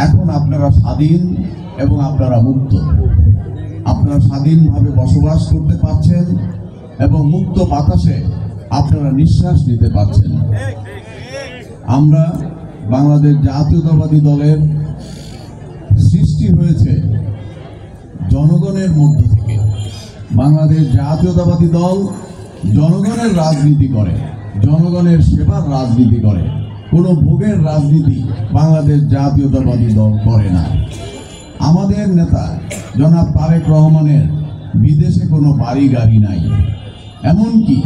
এখন আপনারা স্বাধীন এবং আপনারা মুক্ত। আপনারা স্বাধীনভাবে বসবাস করতে পারছেন এবং মুক্ত বাতাসে আপনারা নিঃশ্বাস নিতে পারছেন। আমরা বাংলাদেশ জাতীয়তাবাদী দলের সৃষ্টি হয়েছে জনগণের মধ্য থেকে। বাংলাদেশ জাতীয়তাবাদী দল জনগণের রাজনীতি করে, জনগণের সেবার রাজনীতি করে। কোনো ভোগের রাজনীতি বাংলাদেশ জাতীয়তাবাদী দল করে না। আমাদের নেতা জনাব তারেক রহমানের বিদেশে কোনো বাড়ি গাড়ি নাই, এমনকি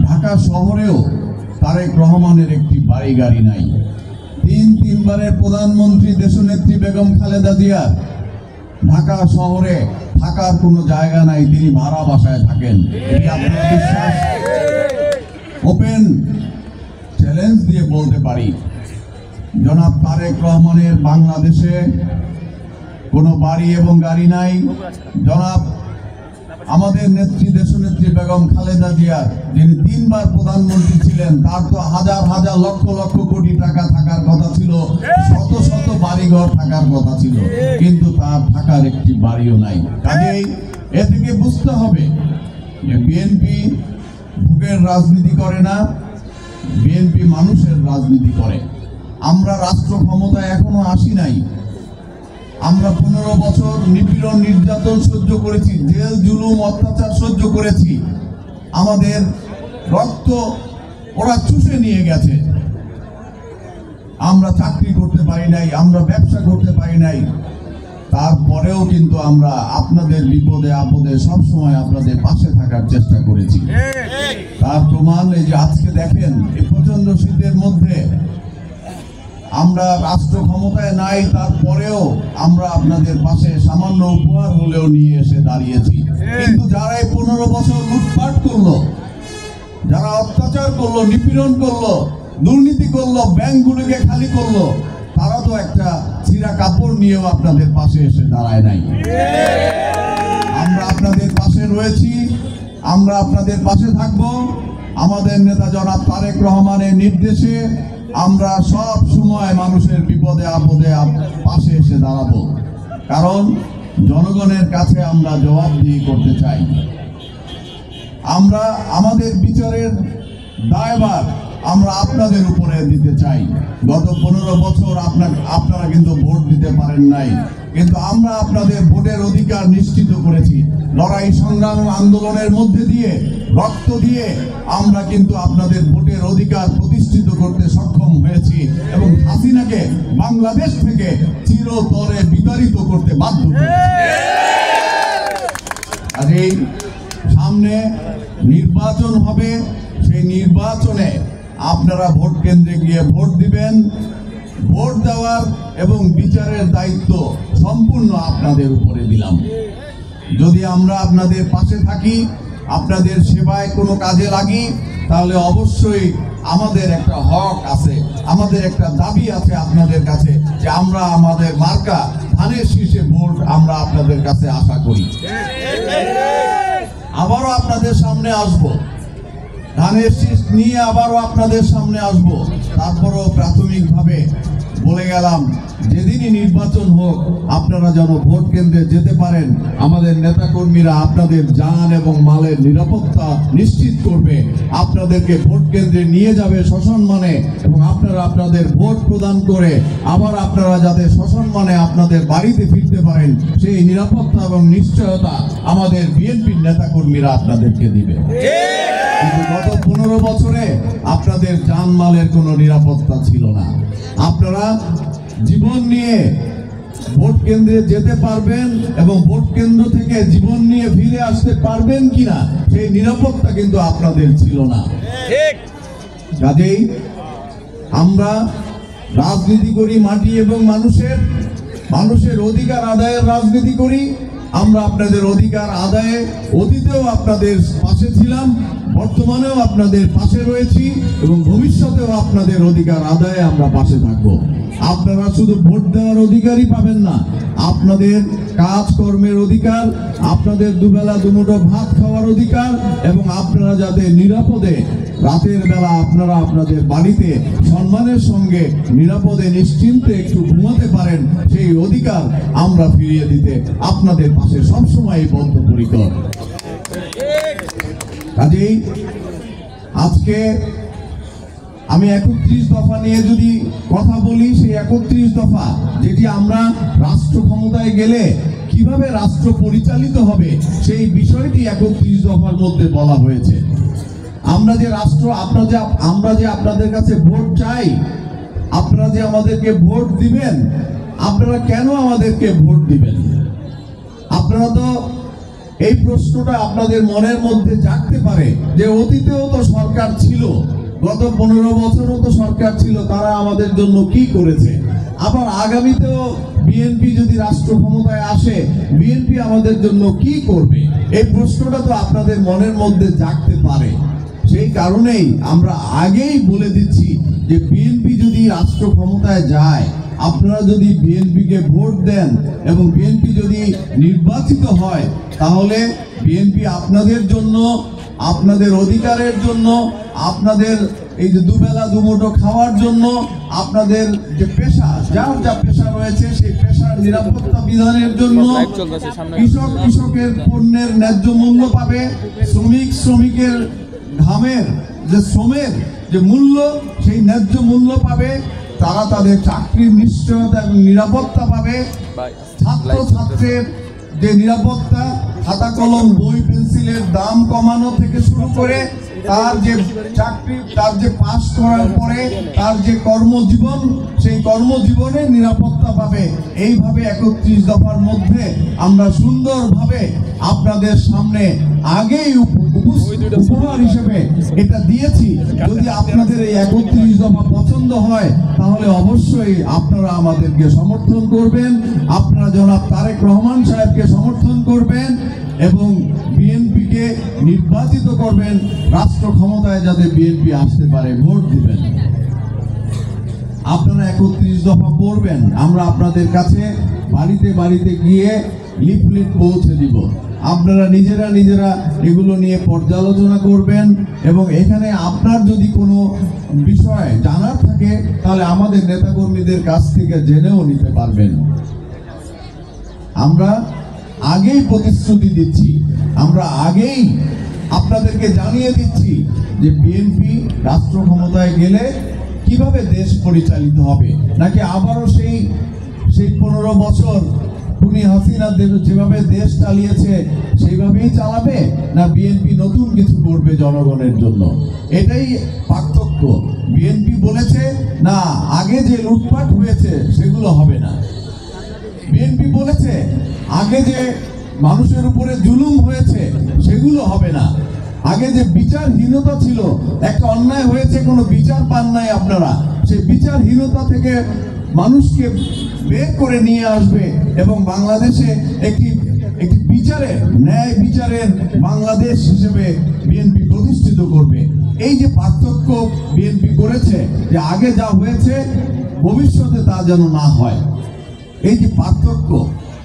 ঢাকা শহরেও তারেক রহমানের একটি বাড়ি গাড়ি নাই। তিনবারের প্রধানমন্ত্রী দেশনেত্রী বেগম খালেদা জিয়ার ঢাকা শহরে থাকার কোনো জায়গা নাই, তিনি ভাড়া বাসায় থাকেন। এটি আপনার বিশ্বাস? ওপেন চ্যালেঞ্জ দিয়ে বলতে পারি, জনাব তারেক রহমানের বাংলাদেশে কোনো বাড়ি এবং গাড়ি নাই। জনাব আমাদের নেত্রী দেশনেত্রী বেগম খালেদা জিয়া, যিনি 3 বার প্রধানমন্ত্রী ছিলেন, তার তো হাজার হাজার লক্ষ লক্ষ কোটি টাকা থাকার কথা ছিল, শত শত বাড়িঘর থাকার কথা ছিল, কিন্তু তার থাকার একটি বাড়িও নাই। কাজেই এ থেকে বুঝতে হবে যে বিএনপি ভোগের রাজনীতি করে না, বিএনপি মানুষের রাজনীতি করে। আমরা রাষ্ট্র ক্ষমতায় এখনো আসি নাই। আমরা 15 বছর নিপীড়ন নির্যাতন সহ্য করেছি, জেল জুলুম অত্যাচার সহ্য করেছি। আমাদের রক্ত ওরা চুষে নিয়ে গেছে। আমরা চাকরি করতে পারি নাই, আমরা ব্যবসা করতে পারি নাই। তারপরেও কিন্তু আমরা আপনাদের বিপদে আপদে সবসময় আপনাদের পাশে থাকার চেষ্টা করেছি। তার প্রমাণ এই যে আজকে দেখেন, এই প্রচন্ড শীতের মধ্যে আমরা রাষ্ট্র ক্ষমতায় নাই, তারপরেও আমরা আপনাদের পাশে সামান্য উপহার হলেও নিয়ে এসে দাঁড়িয়েছি। কিন্তু যারা এই 15 বছর লুটপাট করলো, যারা অত্যাচার করলো, নিপীড়ন করলো, দুর্নীতি করলো, ব্যাংকগুলোকে খালি করলো, তারা তো একটা ছিঁড়া কাপড় নিয়েও আপনাদের পাশে এসে দাঁড়ায় নাই। আমরা আপনাদের পাশে রয়েছি, আমরা আপনাদের পাশে থাকবো। আমাদের নেতা জনাব তারেক রহমানের নির্দেশে আমরা সব সময় মানুষের বিপদে আপদে পাশে এসে দাঁড়াবো, কারণ জনগণের কাছে আমরা জবাবদিহি করতে চাই। আমরা আমাদের বিচারের দায়ভার আমরা আপনাদের উপরে দিতে চাই। গত 15 বছর আপনারা কিন্তু ভোট দিতে পারেন নাই, কিন্তু আমরা আপনাদের ভোটের অধিকার নিশ্চিত করেছি। লড়াই সংগ্রাম আন্দোলনের মধ্যে দিয়ে, রক্ত দিয়ে আমরা কিন্তু আপনাদের ভোটের অধিকার প্রতিষ্ঠিত করতে সক্ষম হয়েছি এবং হাসিনাকে বাংলাদেশ থেকে চিরতরে বিতাড়িত করতে বাধ্য করেছি। আর এই সামনে নির্বাচন হবে, সেই নির্বাচনে আপনারা ভোট কেন্দ্রে গিয়ে ভোট দিবেন। ভোট দেওয়ার এবং বিচারের দায়িত্ব সম্পূর্ণ আপনাদের উপরে দিলাম। যদি আমরা আপনাদের পাশে থাকি, আপনাদের সেবায় কোনো কাজে লাগি, তাহলে অবশ্যই আমাদের একটা হক আছে, আমাদের একটা দাবি আছে আপনাদের কাছে, যে আমরা আমাদের মার্কা ধানের শীষে ভোট আমরা আপনাদের কাছে আশা করি। আবারও আপনাদের সামনে আসব, ধানের শীষ নিয়ে আবারও আপনাদের সামনে আসব। তারপরও প্রাথমিকভাবে বলে গেলাম, যেদিনই নির্বাচন হোক আপনারা যেন ভোট কেন্দ্রে যেতে পারেন। আমাদের নেতাকর্মীরা আপনাদের জান এবং মালের নিরাপত্তা নিশ্চিত করবে, আপনাদেরকে ভোট কেন্দ্রে নিয়ে যাবে সসম্মানে, এবং আপনারা আপনাদের ভোট প্রদান করে আবার আপনারা যাতে সসম্মানে আপনাদের বাড়িতে ফিরতে পারেন, সেই নিরাপত্তা এবং নিশ্চয়তা আমাদের বিএনপির নেতাকর্মীরা আপনাদেরকে দিবে। কিন্তু গত 15 বছরে আপনাদের জানমালের কোনো নিরাপত্তা ছিল না। আপনারা জীবন নিয়ে ভোট কেন্দ্রে যেতে পারবেন এবং ভোট কেন্দ্র থেকে জীবন নিয়ে ফিরে আসতে পারবেন কিনা সেই নিরাপত্তা কিন্তু আপনাদের ছিল না। কাজেই আমরা রাজনীতি করি মাটি এবং মানুষের অধিকার আদায়ের রাজনীতি করি। আমরা আপনাদের অধিকার আদায়ে অতীতেও আপনাদের পাশে ছিলাম, বর্তমানেও আপনাদের পাশে রয়েছি এবং ভবিষ্যতেও আপনাদের অধিকার আদায়ে আমরা পাশে থাকব। আপনারা শুধু ভোট দেওয়ার অধিকারই পাবেন না, আপনাদের কাজকর্মের অধিকার, আপনাদের দুবেলা দুমুঠো ভাত খাওয়ার অধিকার, এবং আপনারা যাতে নিরাপদে রাতের বেলা আপনারা আপনাদের বাড়িতে সম্মানের সঙ্গে নিরাপদে নিশ্চিন্তে একটু ঘুমাতে পারেন, সেই অধিকার আমরা ফিরিয়ে দিতে আপনাদের পাশে সবসময় বদ্ধপরিকর। কাজেই আজকে আমি 31 দফা নিয়ে যদি কথা বলি, সেই 31 দফা যেটি আমরা রাষ্ট্র ক্ষমতায় গেলে কিভাবে রাষ্ট্র পরিচালিত হবে সেই বিষয়টি 31 দফার মধ্যে বলা হয়েছে। আমরা যে রাষ্ট্র আমরা যে আপনাদের কাছে ভোট চাই, আপনারা যে আমাদেরকে ভোট দিবেন, আপনারা কেন আমাদেরকে ভোট দিবেন? আপনারা তো এই প্রশ্নটা আপনাদের মনের মধ্যে জাগতে পারে যে অতীতেও তো সরকার ছিল, গত 15 বছরও তো সরকার ছিল, তারা আমাদের জন্য কি করেছে? আবার আগামীতেও বিএনপি যদি রাষ্ট্র ক্ষমতায় আসে, বিএনপি আমাদের জন্য কি করবে? এই প্রশ্নটা তো আপনাদের মনের মধ্যে জাগতে পারে। সেই কারণেই আমরা আগেই বলে দিচ্ছি যে বিএনপি যদি রাষ্ট্র ক্ষমতায় যায়, আপনারা যদি বিএনপিকে ভোট দেন এবং বিএনপি যদি নির্বাচিত হয়, তাহলে বিএনপি আপনাদের জন্য, আপনাদের অধিকারের জন্য, আপনাদের এই যে দুবেলা দুমুঠো খাওয়ার জন্য, আপনাদের যে পেশা, যার যা পেশা রয়েছে সেই পেশার নিরাপত্তা বিধানের জন্য, কৃষকের পণ্যের ন্যায্য মূল্য পাবে, শ্রমিকের ঘামের যে শ্রমের যে মূল্য, সেই ন্যায্য মূল্য পাবে, তারা তাদের চাকরির নিশ্চয়তা এবং নিরাপত্তা পাবে, ছাত্রের যে নিরাপত্তা, খাতা কলম বই পেন্সিলের দাম কমানো থেকে শুরু করে তার যে চাকরি, তার যে পাস করার পরে তার যে কর্মজীবন, সেই কর্মজীবনের নিরাপত্তা পাবে। এইভাবে 31 দফার মধ্যে আমরা সুন্দরভাবে আপনাদের সামনে আগেই উপহার হিসেবে এটা দিয়েছি। যদি আপনাদের এই 31 দফা পছন্দ হয়, তাহলে অবশ্যই আপনারা আমাদেরকে সমর্থন করবেন, আপনারা জনাব তারেক রহমান সাহেবকে সমর্থন করবেন এবং বিএনপিকে নির্বাচিত করবেন, রাষ্ট্র ক্ষমতায় যাতে বিএনপি আসতে পারে, ভোট দিবেন। আপনারা 31 দফা পড়বেন, আমরা আপনাদের কাছে বাড়িতে বাড়িতে গিয়ে লিফলেট পৌঁছে দিব। আপনারা নিজেরা এগুলো নিয়ে পর্যালোচনা করবেন এবং এখানে আপনার যদি কোনো বিষয় জানার থাকে, তাহলে আমাদের নেতাকর্মীদের কাছ থেকে জেনেও নিতে পারবেন। আমরা আগেই প্রতিশ্রুতি দিচ্ছি, আমরা আগেই আপনাদেরকে জানিয়ে দিচ্ছি যে বিএনপি রাষ্ট্র ক্ষমতায় গেলে কিভাবে দেশ পরিচালিত হবে, নাকি আবারও সেই 15 বছর খুনি হাসিনা যেভাবে দেশ চালিয়েছে সেইভাবেই চালাবে, না বিএনপি নতুন কিছু করবে জনগণের জন্য। এটাই পার্থক্য। বিএনপি বলেছে না, আগে যে লুটপাট হয়েছে সেগুলো হবে না। বিএনপি বলেছে আগে যে মানুষের উপরে জুলুম হয়েছে সেগুলো হবে না। আগে যে বিচারহীনতা ছিল, একটা অন্যায় হয়েছে, কোনো বিচার পান নাই আপনারা, সেই বিচারহীনতা থেকে মানুষকে বের করে নিয়ে আসবে এবং বাংলাদেশে একটি বিচারের, ন্যায় বিচারের বাংলাদেশ হিসেবে বিএনপি প্রতিষ্ঠিত করবে। এই যে পার্থক্য বিএনপি করেছে, যে আগে যা হয়েছে ভবিষ্যতে তা যেন না হয়, এই যে পার্থক্য,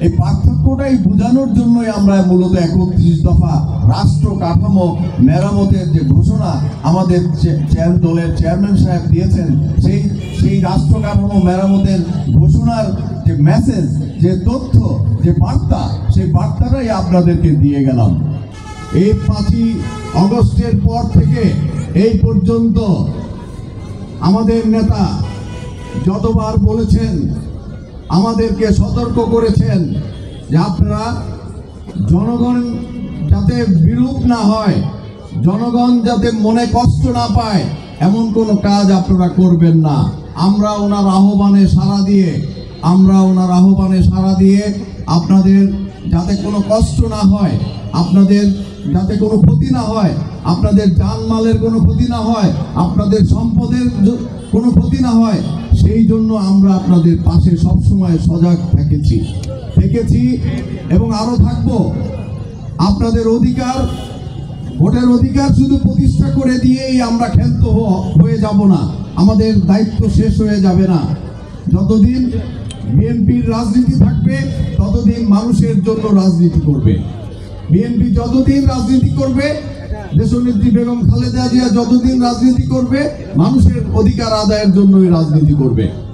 এই পার্থক্যটাই বোঝানোর জন্যই আমরা মূলত 31 দফা রাষ্ট্র কাঠামো মেরামতের যে ঘোষণা আমাদের দলের চেয়ারম্যান সাহেব দিয়েছেন, সেই রাষ্ট্র কাঠামো মেরামতের ঘোষণার যে মেসেজ, যে তথ্য, যে বার্তা, সেই বার্তাটাই আপনাদেরকে দিয়ে গেলাম। এই 5ই আগস্টের পর থেকে এই পর্যন্ত আমাদের নেতা যতবার বলেছেন, আমাদেরকে সতর্ক করেছেন যে আপনারা জনগণ যাতে বিরূপ না হয়, জনগণ যাতে মনে কষ্ট না পায়, এমন কোনো কাজ আপনারা করবেন না। আমরা ওনার আহ্বানে সাড়া দিয়ে আপনাদের যাতে কোনো কষ্ট না হয়, আপনাদের যাতে কোনো ক্ষতি না হয়, আপনাদের জানমালের কোনো ক্ষতি না হয়, আপনাদের সম্পদের কোনো ক্ষতি না হয়, সেই জন্য আমরা আপনাদের পাশে সবসময় সজাগ থেকেছি এবং আরো থাকবো। আপনাদের অধিকার, ভোটের অধিকার শুধু প্রতিষ্ঠা করে দিয়েই আমরা ক্ষান্ত হয়ে যাব না, আমাদের দায়িত্ব শেষ হয়ে যাবে না। যতদিন বিএনপির রাজনীতি থাকবে ততদিন মানুষের জন্য রাজনীতি করবে। বিএনপি যতদিন রাজনীতি করবে, দেশনেত্রী বেগম খালেদা জিয়া যতদিন রাজনীতি করবে, মানুষের অধিকার আদায়ের জন্যই রাজনীতি করবে।